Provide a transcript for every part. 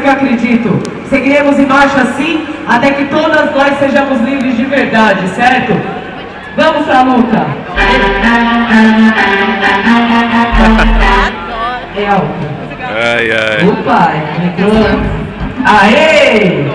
porque acredito. Seguiremos em marcha assim, até que todas nós sejamos livres de verdade, certo? Vamos pra luta! É alto. Ai, ai. Opa, entrou. Aê!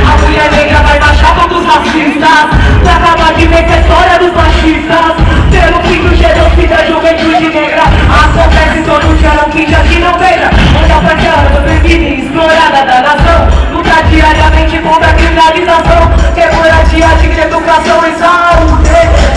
A mulher negra vai na chapa dos racistas, pra acabar de ver a história dos machistas. Pelo fim do genocídio, a juventude negra acontece todo dia, não finja que não veja. Onde a parceira oprimida e explorada da nação luta diariamente contra a criminalização, que é moradia, de educação e saúde.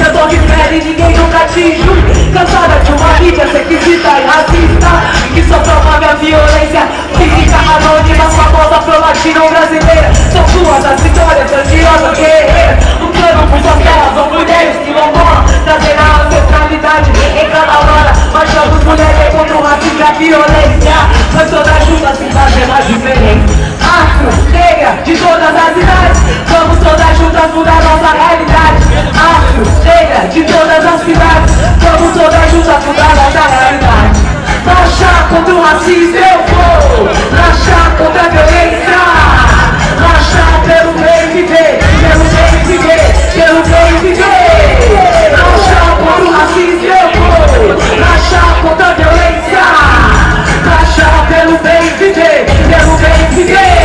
Eu tô de pele e ninguém nunca te julga. Cansada de uma mídia sexista e racista, que só promove a violência física anônima, famosa afro-latino brasileira. São suas as vitórias grandiosas guerreiras, lutando por suas terras, são mulheres que lombam, trazendo a ancestralidade em cada hora. Marchamos mulheres contra o racismo e a violência, nós todas juntas sem fazer mais diferença. Afro, negra, de todas as idades, vamos todas juntas mudar nossa realidade. Afro, negra, de todas as cidades, vamos todas juntas mudar nossa realidade. Marchar contra o racismo eu vou, marchar contra a violência, marchar pelo bem viver, pelo bem viver, pelo bem viver. Marchar contra o racismo eu vou, marchar contra a violência, marchar pelo bem viver, pelo bem viver.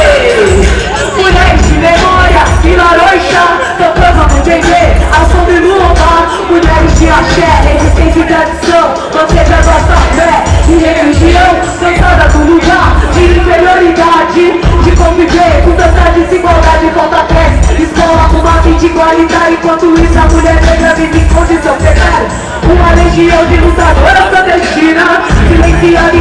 Mulheres de memória e laranja, tocando no entender, ao som de luta. Mulheres de axé, resistência e tradição, manter a nossa fé e religião, cansada do lugar de inferioridade, de conviver com tanta desigualdade, falta cresce, escola com uma fim de igualdade. Enquanto isso a mulher negra vive em condição precária, uma legião de lutadoras clandestinas, silenciada